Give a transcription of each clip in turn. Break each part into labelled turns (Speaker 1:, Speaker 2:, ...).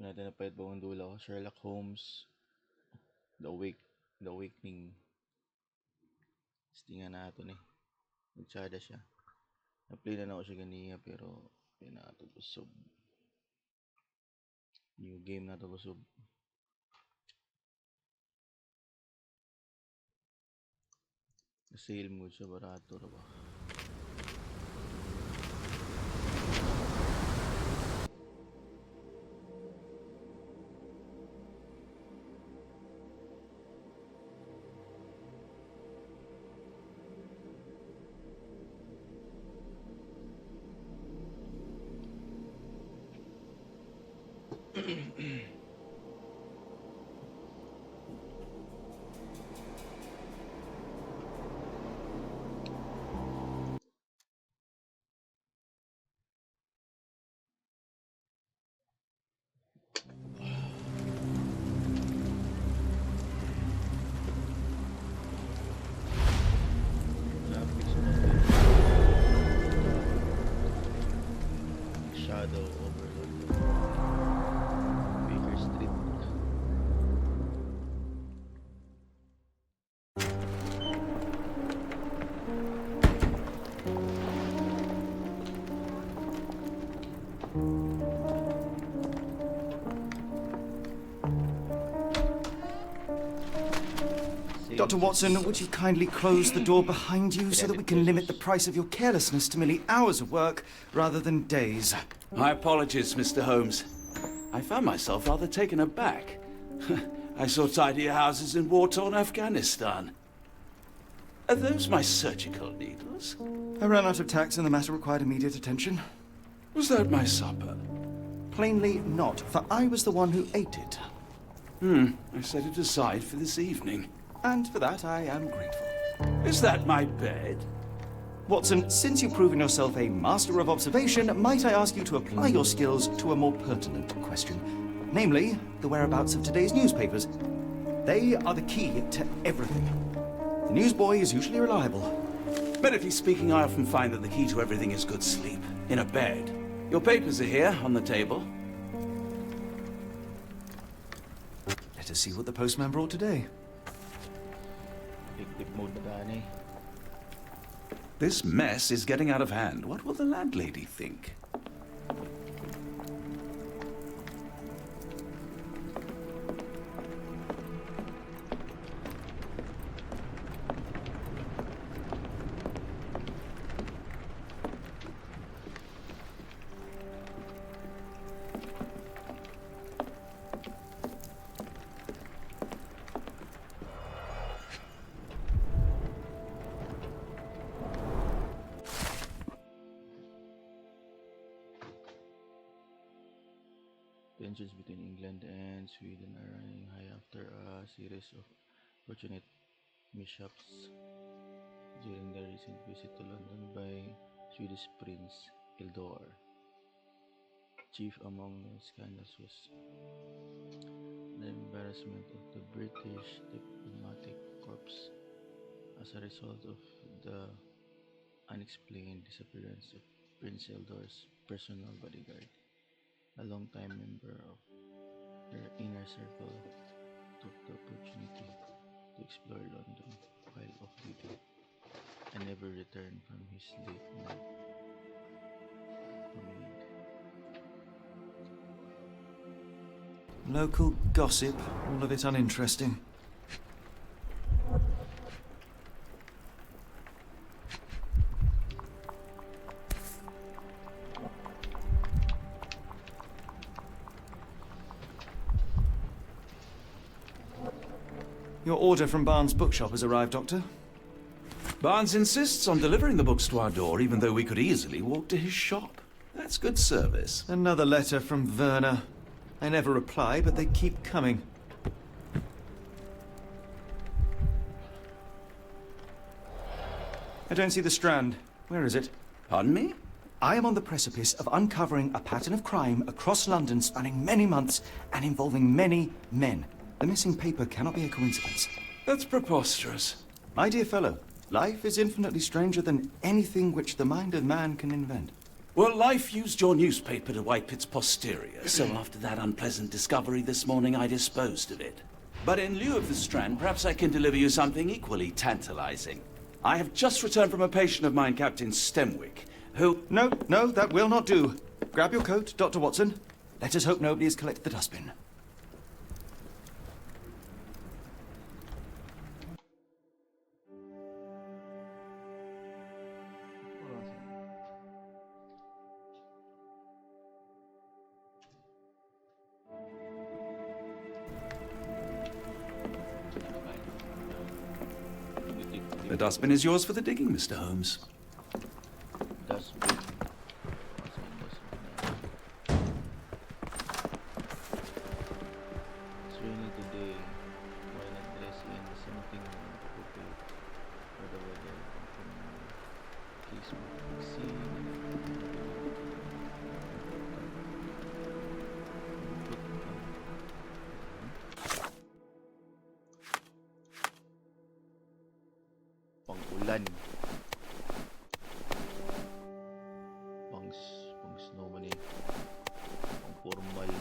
Speaker 1: natin na pahit bawang dula ko. Sherlock Holmes, The Wake, The Awakening. Tingnan natin eh. Nagtsada siya. Na-play na ako siya ganiya pero pinatubusog. New game na tubusog. Sale mode siya, barato ra ba? Graphics natin. Shadow Overload. Baker Street.
Speaker 2: Dr. Watson, would you kindly close the door behind you so that we can limit the price of your carelessness to merely hours of work rather than days?
Speaker 3: My apologies, Mr. Holmes. I found myself rather taken aback. I saw tidier houses in war-torn Afghanistan. Are those my surgical needles?
Speaker 2: I ran out of tacks and the matter required immediate attention.
Speaker 3: Was that my supper?
Speaker 2: Plainly not, for I was the one who ate it.
Speaker 3: I set it aside for this evening.
Speaker 2: And for that I am grateful.
Speaker 3: Is that my bed?
Speaker 2: Watson, since you've proven yourself a master of observation, might I ask you to apply your skills to a more pertinent question? Namely, the whereabouts of today's newspapers. They are the key to everything. The newsboy is usually reliable.
Speaker 3: Medically speaking, I often find that the key to everything is good sleep. In a bed. Your papers are here, on the table.
Speaker 2: Let us see what the postman brought today.
Speaker 1: Dip mode na tayo eh.
Speaker 3: This mess is getting out of hand. What will the landlady think?
Speaker 1: Tensions between England and Sweden are running high after a series of fortunate mishaps during the recent visit to London by Swedish Prince Eldor. Chief among the scandals was the embarrassment of the British diplomatic corps as a result of the unexplained disappearance of Prince Eldor's personal bodyguard. A long-time member of their inner circle took the opportunity to explore London while off duty and never returned from his late night promenade.
Speaker 2: Local gossip, all of it uninteresting. Your order from Barnes' bookshop has arrived, Doctor.
Speaker 3: Barnes insists on delivering the books to our door, even though we could easily walk to his shop. That's good service.
Speaker 2: Another letter from Werner. I never reply, but they keep coming. I don't see the Strand. Where is it?
Speaker 3: Pardon me?
Speaker 2: I am on the precipice of uncovering a pattern of crime across London spanning many months and involving many men. The missing paper cannot be a coincidence.
Speaker 3: That's preposterous.
Speaker 2: My dear fellow, life is infinitely stranger than anything which the mind of man can invent.
Speaker 3: Well, life used your newspaper to wipe its posterior, so after that unpleasant discovery this morning, I disposed of it. But in lieu of the Strand, perhaps I can deliver you something equally tantalizing. I have just returned from a patient of mine, Captain Stemwick, who...
Speaker 2: No, that will not do. Grab your coat, Dr. Watson. Let us hope nobody has collected the dustbin.
Speaker 3: The dustbin is yours for the digging, Mr. Holmes.
Speaker 1: Dustbin. It's rainy today. Why not dress in something appropriate for the weather? Facebook scene. Pang-ulan. Pang snowman eh. Pang formal.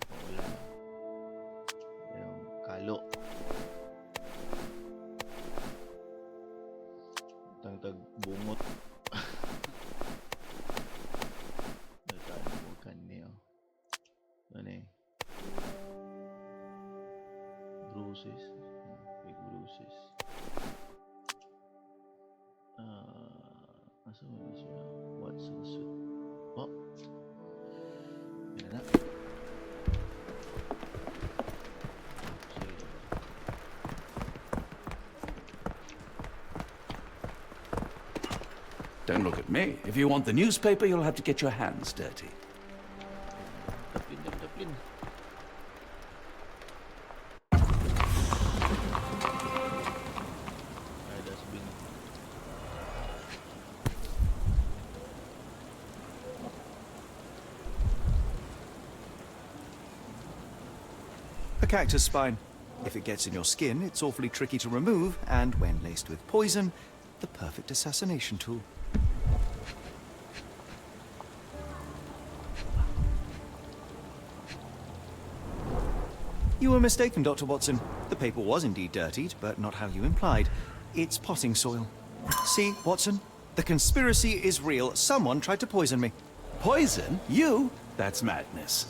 Speaker 1: Pang-ulan. Ayun, kalo. Tag bungot. Bukan niya. Ano eh? Bruises. Big bruises. Asa mo siya? Watson suit. Oh! Yan na.
Speaker 3: Don't look at me. If you want the newspaper, you'll have to get your hands dirty.
Speaker 1: Daplin. Ay, dustbin.
Speaker 2: A cactus spine. If it gets in your skin, it's awfully tricky to remove, and when laced with poison, the perfect assassination tool. You were mistaken, Dr. Watson. The paper was indeed dirtied, but not how you implied. It's potting soil. See, Watson? The conspiracy is real. Someone tried to poison me.
Speaker 3: Poison? You? That's madness.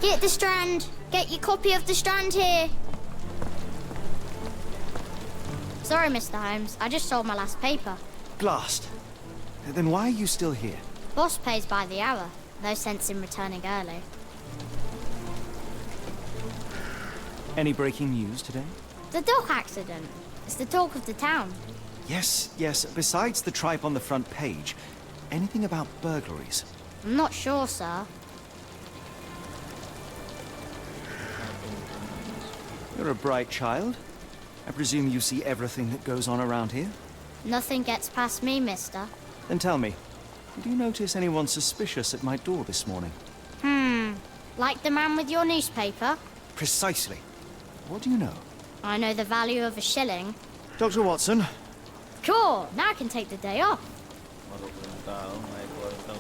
Speaker 4: Get the Strand! Get your copy of the Strand here! Sorry, Mr. Holmes. I just sold my last paper.
Speaker 2: Blast. Then why are you still here?
Speaker 4: Boss pays by the hour. No sense in returning early.
Speaker 2: Any breaking news today?
Speaker 4: The dog accident. It's the talk of the town.
Speaker 2: Yes. Besides the tripe on the front page, anything about burglaries?
Speaker 4: I'm not sure, sir.
Speaker 2: You're a bright child. I presume you see everything that goes on around here?
Speaker 4: Nothing gets past me, mister.
Speaker 2: Then tell me, did you notice anyone suspicious at my door this morning?
Speaker 4: Like the man with your newspaper?
Speaker 2: Precisely. What do you know?
Speaker 4: I know the value of a shilling.
Speaker 2: Dr. Watson,
Speaker 4: Cool! Now I can take the day off.
Speaker 1: Marunong tao, may kwarta.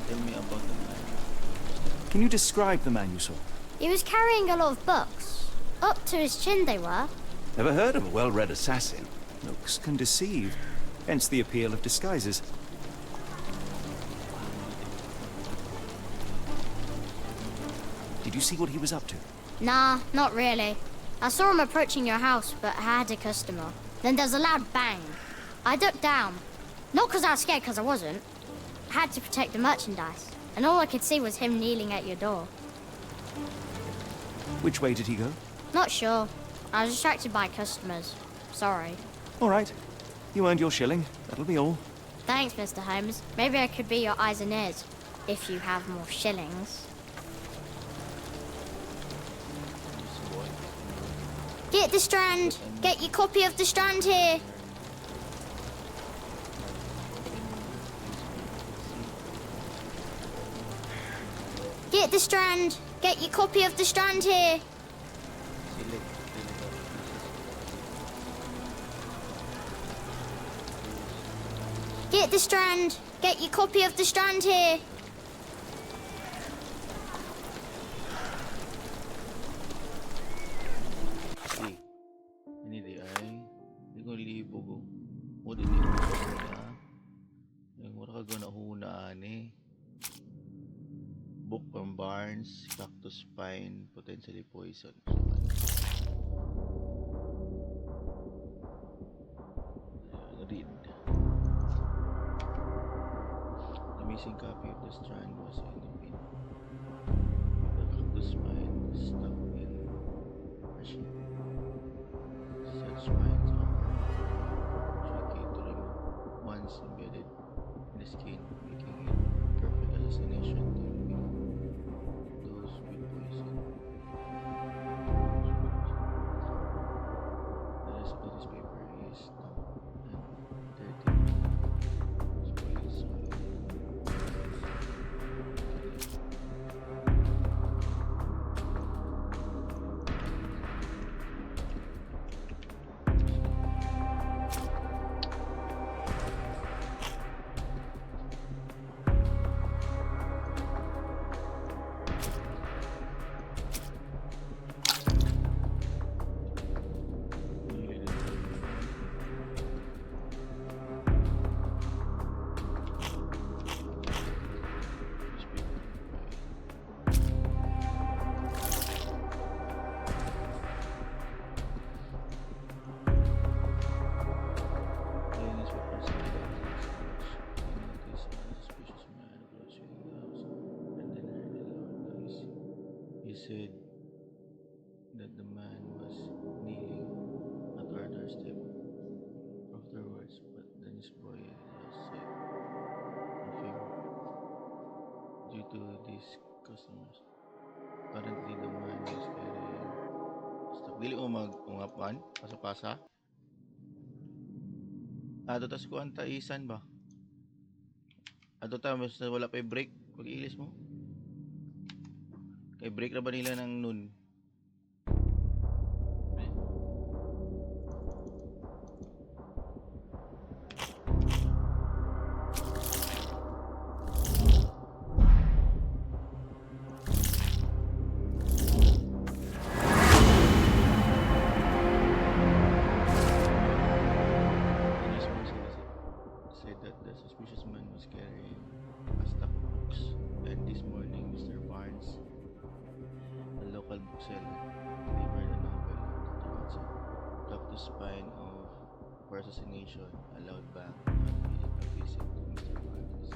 Speaker 1: Tell me about the man.
Speaker 2: can you describe the man you saw?
Speaker 4: He was carrying a lot of books. Up to his chin they were.
Speaker 3: Never heard of a well-read assassin.
Speaker 2: Looks can deceive, hence the appeal of disguises. Did you see what he was up to?
Speaker 4: Nah, not really. I saw him approaching your house, but I had a customer. Then there's a loud bang. I ducked down. Not because I was scared, because I wasn't. I had to protect the merchandise. And all I could see was him kneeling at your door.
Speaker 2: Which way did he go?
Speaker 4: Not sure. I was distracted by customers. Sorry.
Speaker 2: All right. You earned your shilling. That'll be all.
Speaker 4: Thanks, Mr. Holmes. Maybe I could be your eyes and ears. If you have more shillings. Get the Strand! Get your copy of the Strand here! Get Get the Strand! Get your copy of the Strand here!
Speaker 1: Select deliver pieces.
Speaker 4: Get the Strand! Get your copy of the Strand here!
Speaker 1: Okay. Ini di ay di ko libo ko. O di ko na. Yung mura ka na huna ani. Book from Barnes, cactus pine, potentially poison. Read. The missing copy of the Strand was in the bin. The cactus pine stuck in machine. Such spines are tricky to remove once embedded in the skin, making it perfect assassination technique. Those with poison. The rest of the newspaper is damp and dirty. Spoiled soil. He said that the man was kneeling at our doorstep afterwards, but then his boy lost sight of him due to these customers. Currently, the man is carrying stock. Dili mo mag-ungapan, pasa-pasa. Ato tas kuan ta isan ba? Ato ta mas wala pa break pag-ilis mo. Kay break na ba nila ng noon? The newsman said that the suspicious man was carrying a stack of books, and this morning Mr. Barnes, a local bookseller, delivered a novel that reads Cactus Spine of For Assassination, allowed back a visit to Mr. Barnes.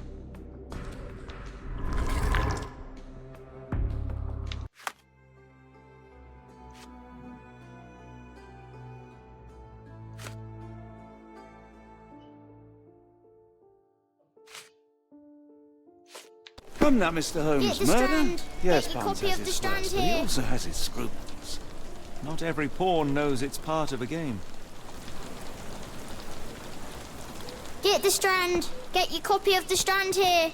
Speaker 3: Come now, Mr. Holmes.
Speaker 4: Get the
Speaker 3: Murder?
Speaker 4: Strand.
Speaker 3: Yes,
Speaker 4: Get your
Speaker 3: Barnes
Speaker 4: copy
Speaker 3: has
Speaker 4: of
Speaker 3: his
Speaker 4: the Strand
Speaker 3: quirks, but he
Speaker 4: here.
Speaker 3: also has his scruples.
Speaker 2: Not every pawn knows it's part of a game.
Speaker 4: Get the Strand! Get your copy of the Strand here!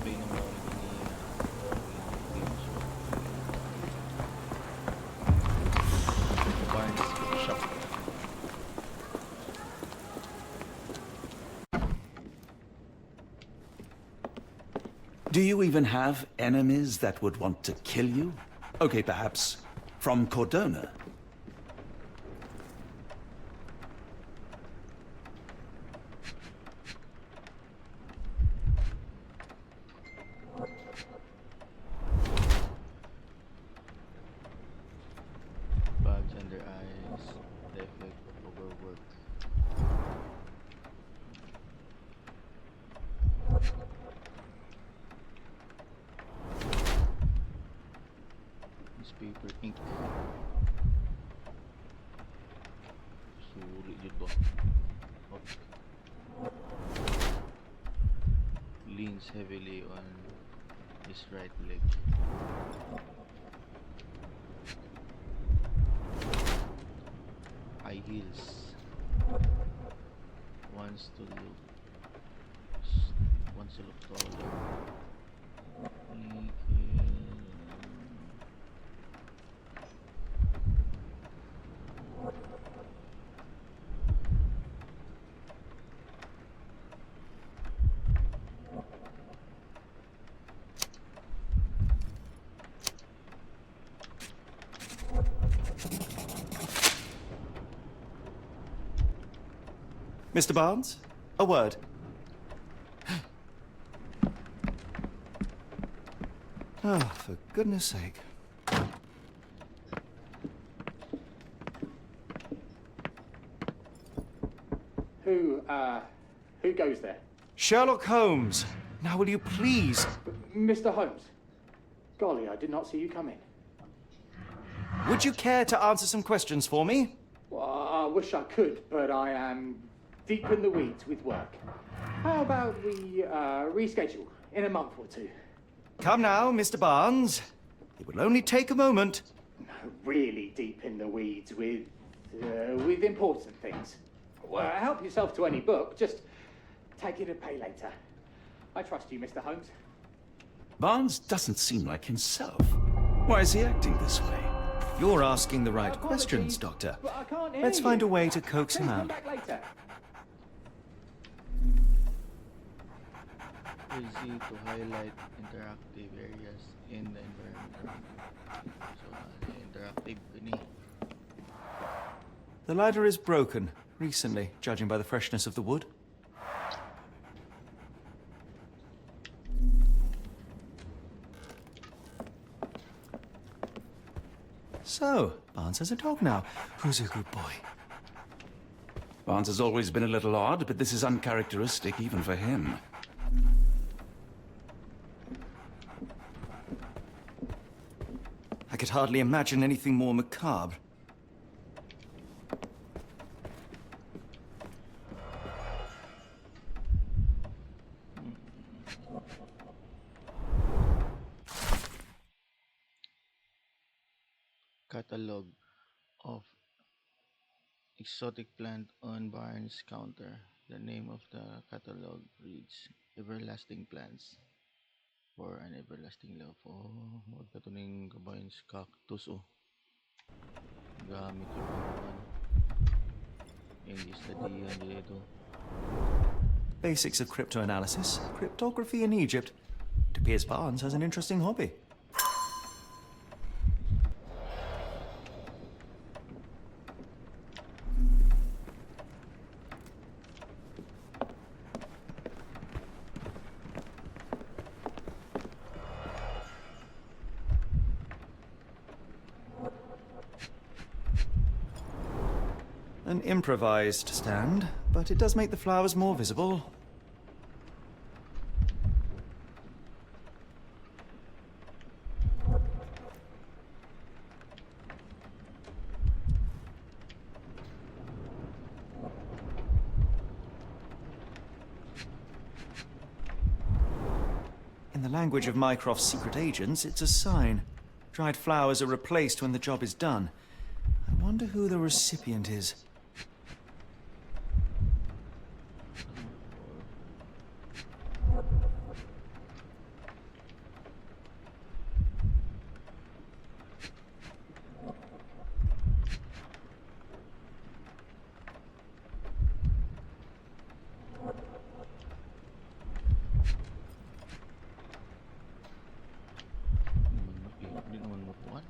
Speaker 1: Bay ng mga Barnes shop.
Speaker 3: Do you even have enemies that would want to kill you? Okay, perhaps from Cordona.
Speaker 1: Bags under eyes, the effect of overwork. paper ink. Suri jud ba? Hop. Leans heavily on his right leg. High heels. Wants to look wants to look taller. He
Speaker 2: Mr. Barnes, a word. Oh, for goodness sake.
Speaker 5: Who goes there?
Speaker 2: Sherlock Holmes. Now will you please?
Speaker 5: Mr. Holmes. Golly, I did not see you come in.
Speaker 2: Would you care to answer some questions for me?
Speaker 5: Well, I wish I could, but I am deep in the weeds with work. How about we reschedule in a month or two?
Speaker 2: Come now, Mr. Barnes. It will only take a moment.
Speaker 5: Really deep in the weeds with important things. Well, help yourself to any book. Just take it and pay later. I trust you, Mr. Holmes.
Speaker 3: Barnes doesn't seem like himself. Why is he acting this way?
Speaker 2: You're asking the right questions, Doctor.
Speaker 5: But I can't hear
Speaker 2: Let's
Speaker 5: you.
Speaker 2: find a way to coax
Speaker 5: Please
Speaker 2: him
Speaker 5: come
Speaker 2: out.
Speaker 5: back later.
Speaker 1: easy to highlight interactive areas in the environment. So, interactive ini.
Speaker 2: The ladder is broken recently, judging by the freshness of the wood. So, Barnes has a dog now. Who's a good boy?
Speaker 3: Barnes has always been a little odd, but this is uncharacteristic even for him.
Speaker 2: I could hardly imagine anything more macabre.
Speaker 1: Catalog of exotic plant on Barnes counter. The name of the catalog reads Everlasting Plants for an Everlasting Love. Oh, magkatuning kabayan sa cactus oh. Gamit yung pangkuhan. English study dito.
Speaker 2: Basics of cryptoanalysis, cryptography in Egypt. It appears Barnes has an interesting hobby. An improvised stand, but it does make the flowers more visible. In the language of Mycroft's secret agents, it's a sign. Dried flowers are replaced when the job is done. I wonder who the recipient is.
Speaker 1: Di naman mapuan.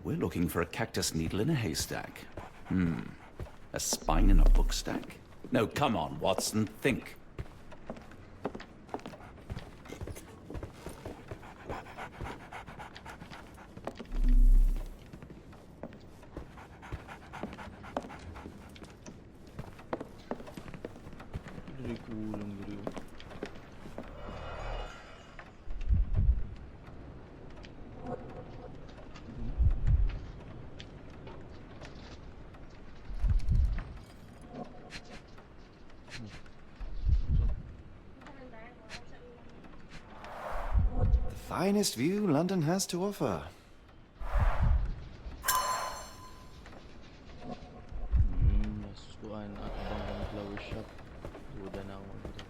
Speaker 3: We're looking for a cactus needle in a haystack. A spine in a book stack? No, come on, Watson, think.
Speaker 2: finest view London has to offer.
Speaker 1: Nasusuan ang abang flower shop. Duda na ako dito.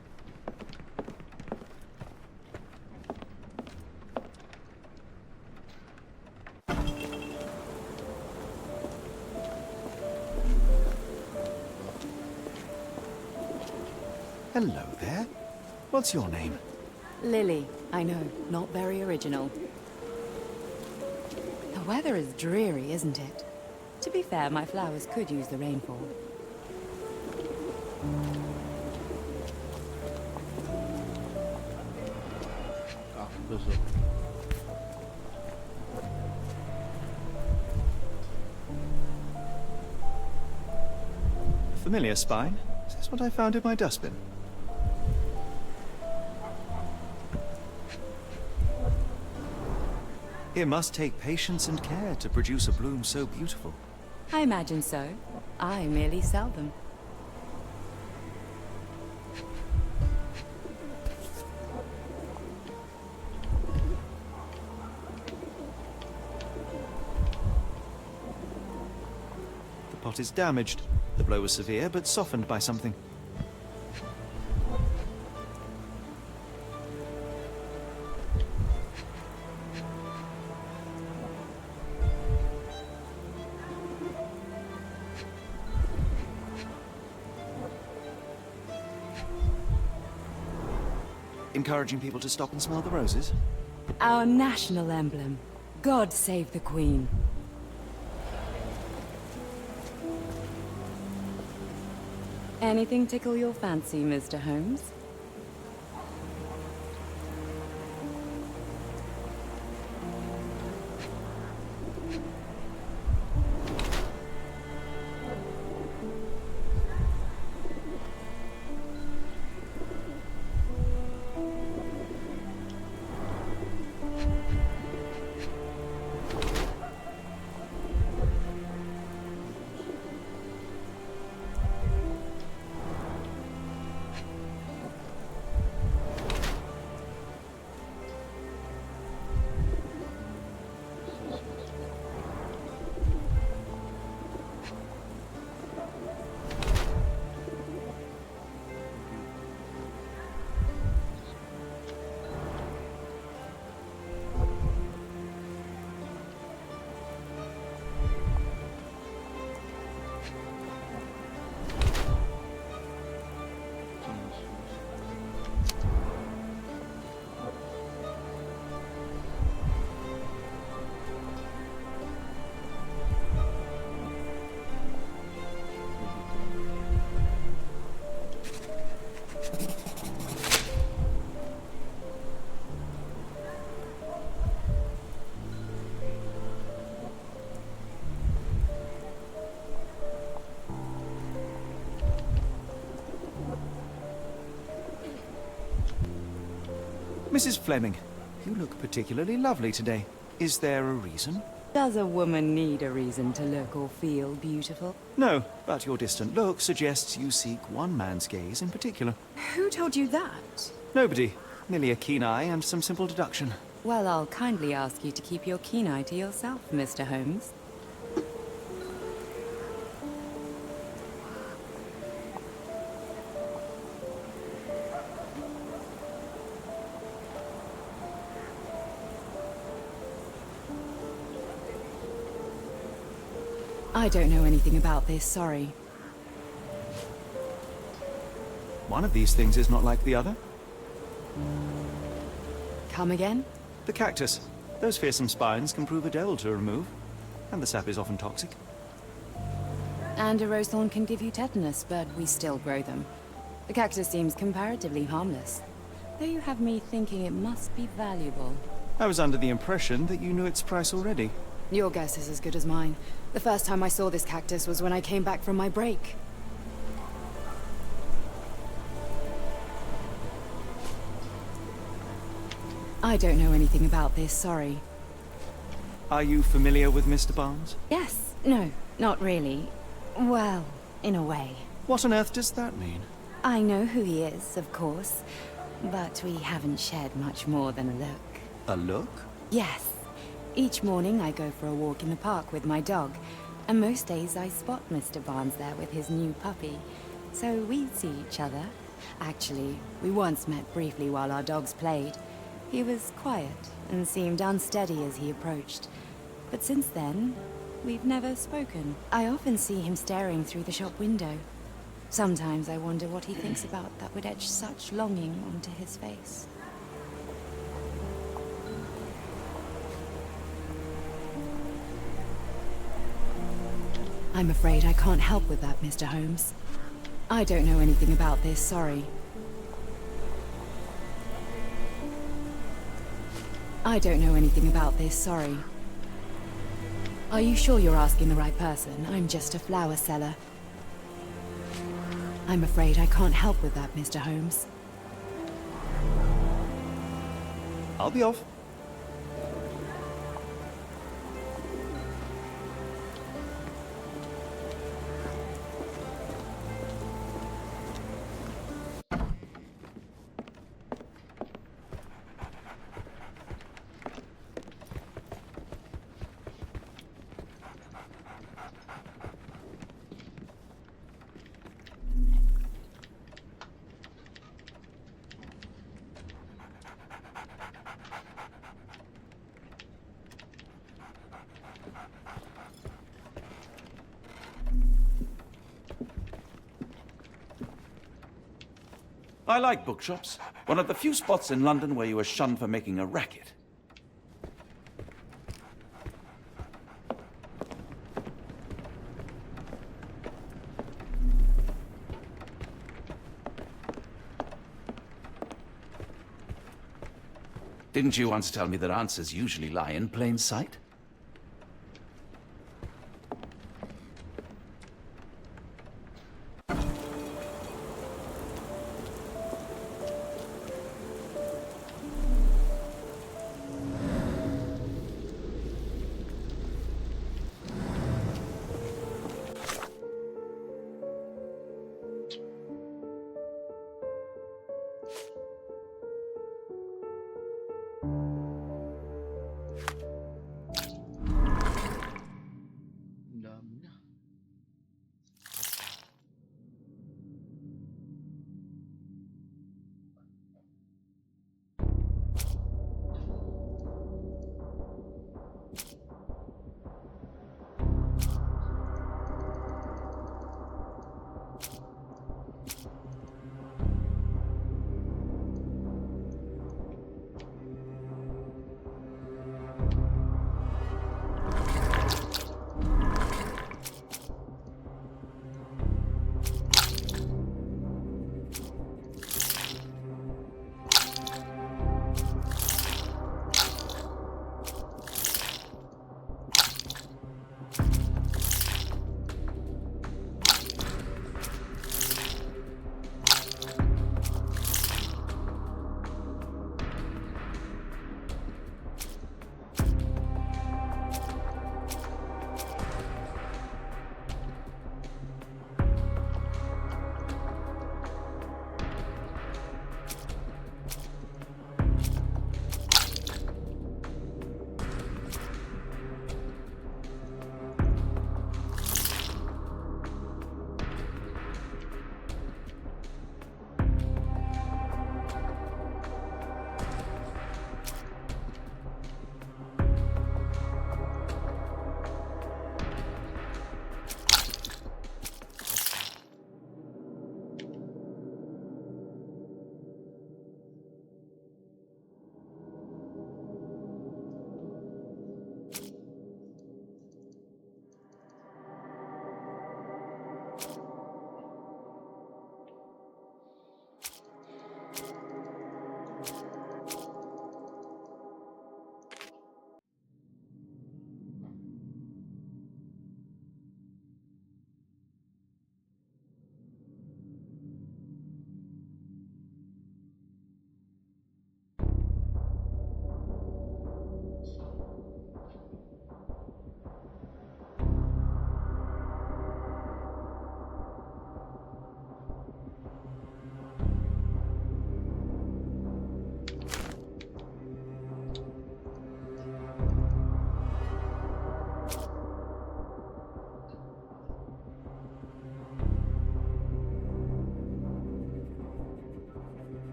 Speaker 2: Hello there. What's your name?
Speaker 6: Lily, I know, not very original. The weather is dreary, isn't it? To be fair, my flowers could use the rainfall.
Speaker 1: Cactus.
Speaker 2: Familiar spine? Is this what I found in my dustbin? It must take patience and care to produce a bloom so beautiful.
Speaker 6: I imagine so. I merely sell them.
Speaker 2: The pot is damaged. The blow was severe, but softened by something. Encouraging people to stop and smell the roses?
Speaker 6: Our national emblem. God save the Queen. Anything tickle your fancy, Mr. Holmes?
Speaker 2: Mrs. Fleming, you look particularly lovely today. Is there a reason?
Speaker 6: Does a woman need a reason to look or feel beautiful?
Speaker 2: No, but your distant look suggests you seek one man's gaze in particular.
Speaker 6: Who told you that?
Speaker 2: Nobody. Merely a keen eye and some simple deduction.
Speaker 6: Well, I'll kindly ask you to keep your keen eye to yourself, Mr. Holmes. I don't know anything about this, sorry.
Speaker 2: One of these things is not like the other.
Speaker 6: Come again?
Speaker 2: The cactus. Those fearsome spines can prove a devil to remove. And the sap is often toxic.
Speaker 6: And a rose thorn can give you tetanus, but we still grow them. The cactus seems comparatively harmless. Though you have me thinking it must be valuable.
Speaker 2: I was under the impression that you knew its price already.
Speaker 6: Your guess is as good as mine. The first time I saw this cactus was when I came back from my break. I don't know anything about this, sorry.
Speaker 2: Are you familiar with Mr. Barnes?
Speaker 6: Yes, no, not really. Well, in a way.
Speaker 2: What on earth does that mean?
Speaker 6: I know who he is, of course, but we haven't shared much more than a look.
Speaker 2: A look?
Speaker 6: Yes. Each morning I go for a walk in the park with my dog, and most days I spot Mr. Barnes there with his new puppy. So we see each other. Actually, we once met briefly while our dogs played. He was quiet and seemed unsteady as he approached. But since then, we've never spoken. I often see him staring through the shop window. Sometimes I wonder what he thinks about that would etch such longing onto his face. I'm afraid I can't help with that, Mr. Holmes. I don't know anything about this, sorry. I don't know anything about this, sorry. Are you sure you're asking the right person? I'm just a flower seller. I'm afraid I can't help with that, Mr. Holmes.
Speaker 2: I'll be off.
Speaker 3: I like bookshops. One of the few spots in London where you are shunned for making a racket. Didn't you once tell me that answers usually lie in plain sight?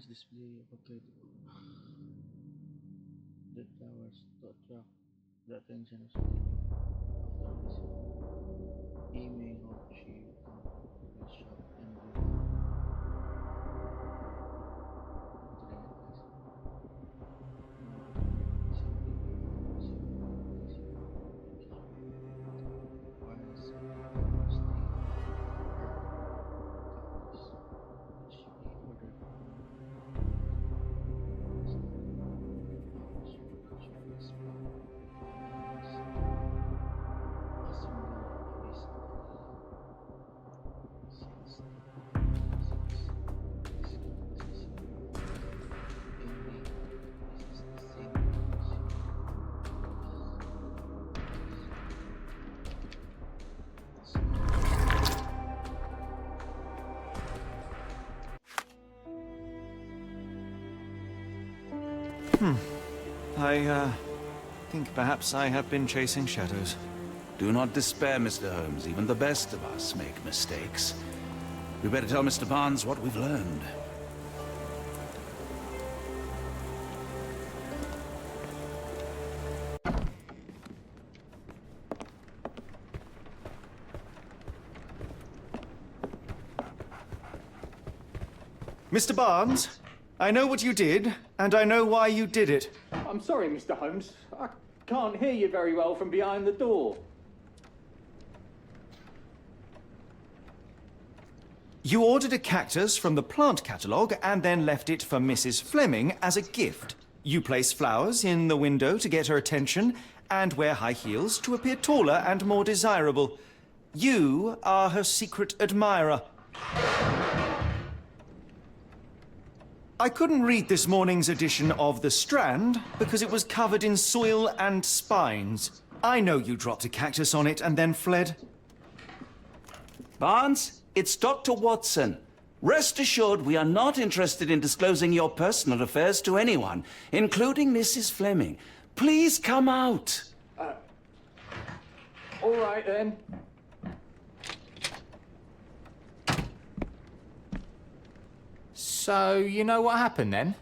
Speaker 1: nice display of bouquet dead flowers to attract the attention of Celine. After a visit, Amy hoped she would come to the previous shop and be to the necklace. However, simply seeing the fantasy picture while staying her cactus, which he ordered from the store. Flowers were usually spun from leaves, a symbol of his death. Since the poppy blossoms disguise his youth, Amy, this is the same flowers you use. Yes, that's correct.
Speaker 2: I think perhaps I have been chasing shadows.
Speaker 3: Do not despair, Mr. Holmes. Even the best of us make mistakes. We better tell Mr. Barnes what we've learned.
Speaker 2: Mr. Barnes, I know what you did, and I know why you did it.
Speaker 5: I'm sorry, Mr. Holmes. I can't hear you very well from behind the door.
Speaker 2: You ordered a cactus from the plant catalogue and then left it for Mrs. Fleming as a gift. You place flowers in the window to get her attention and wear high heels to appear taller and more desirable. You are her secret admirer. I couldn't read this morning's edition of The Strand because it was covered in soil and spines. I know you dropped a cactus on it and then fled.
Speaker 3: Barnes, it's Dr. Watson. Rest assured we are not interested in disclosing your personal affairs to anyone, including Mrs. Fleming. Please come out.
Speaker 5: All right, then.
Speaker 7: So, you know what happened then?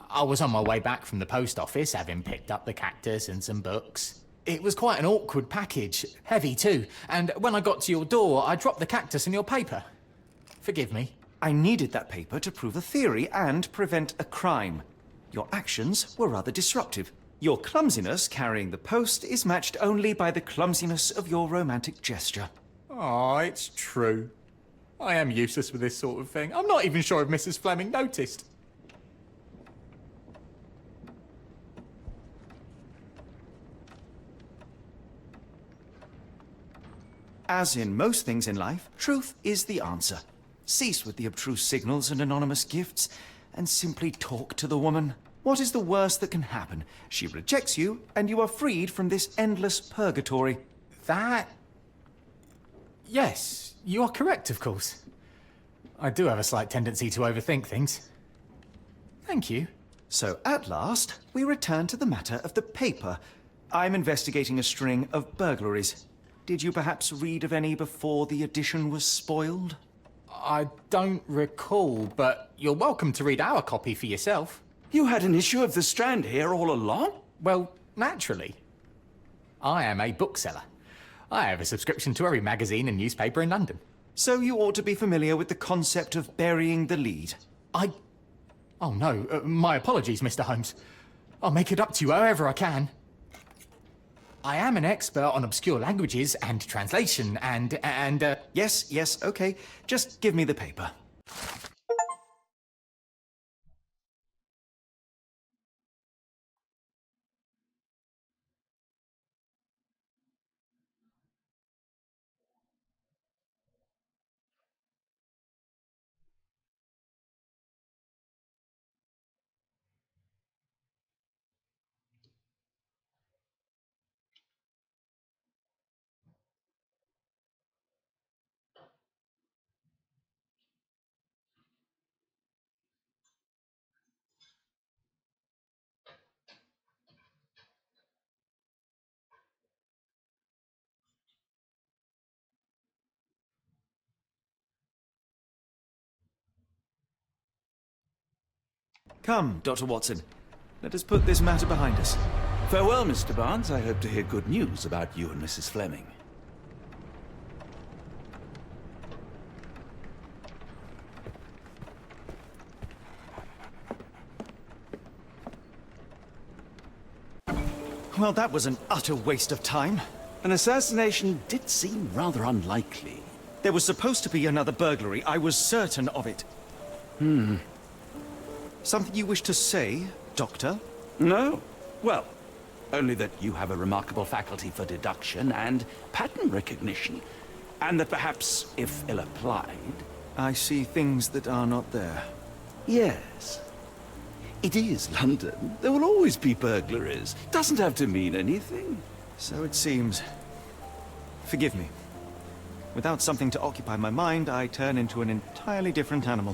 Speaker 7: I was on my way back from the post office, having picked up the cactus and some books. It was quite an awkward package, heavy too, and when I got to your door, I dropped the cactus in your paper. Forgive me.
Speaker 2: I needed that paper to prove a theory and prevent a crime. Your actions were rather disruptive. Your clumsiness carrying the post is matched only by the clumsiness of your romantic gesture.
Speaker 7: Oh, it's true. I am useless with this sort of thing. I'm not even sure if Mrs. Fleming noticed.
Speaker 2: As in most things in life, truth is the answer. Cease with the abstruse signals and anonymous gifts, and simply talk to the woman. What is the worst that can happen? She rejects you, and you are freed from this endless purgatory.
Speaker 7: That... Yes, you are correct, of course. I do have a slight tendency to overthink things. Thank you.
Speaker 2: So at last, we return to the matter of the paper. I'm investigating a string of burglaries. Did you perhaps read of any before the edition was spoiled?
Speaker 7: I don't recall, but you're welcome to read our copy for yourself.
Speaker 3: You had an issue of The Strand here all along?
Speaker 7: Well, naturally. I am a bookseller. I have a subscription to every magazine and newspaper in London.
Speaker 2: So you ought to be familiar with the concept of burying the lead.
Speaker 7: Oh no, my apologies, Mr. Holmes. I'll make it up to you however I can. I am an expert on obscure languages and translation and
Speaker 2: Yes, okay. Just give me the paper. Come, Dr. Watson. Let us put this matter behind us.
Speaker 3: Farewell, Mr. Barnes. I hope to hear good news about you and Mrs. Fleming.
Speaker 2: Well, that was an utter waste of time.
Speaker 3: An assassination did seem rather unlikely.
Speaker 2: There was supposed to be another burglary. I was certain of it. Something you wish to say, Doctor?
Speaker 3: No. Well, only that you have a remarkable faculty for deduction and pattern recognition. And that perhaps, if ill applied...
Speaker 2: I see things that are not there.
Speaker 3: Yes. It is London. There will always be burglaries. Doesn't have to mean anything.
Speaker 2: So it seems. Forgive me. Without something to occupy my mind, I turn into an entirely different animal.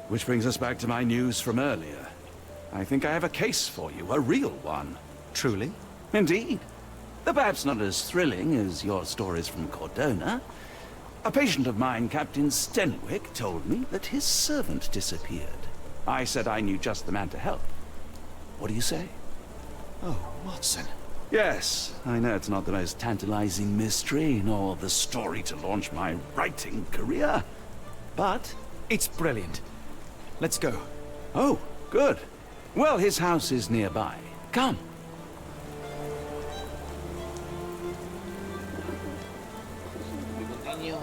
Speaker 3: Which brings us back to my news from earlier. I think I have a case for you, a real one.
Speaker 2: Truly?
Speaker 3: Indeed. Though perhaps not as thrilling as your stories from Cordona. A patient of mine, Captain Stenwick, told me that his servant disappeared. I said I knew just the man to help. What do you say?
Speaker 2: Oh, Watson.
Speaker 3: Yes, I know it's not the most tantalizing mystery, nor the story to launch my writing career. But...
Speaker 2: It's brilliant. Let's go.
Speaker 3: Oh, good. Well, his house is nearby. Come.
Speaker 1: Continue.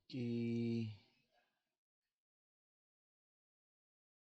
Speaker 1: Okay.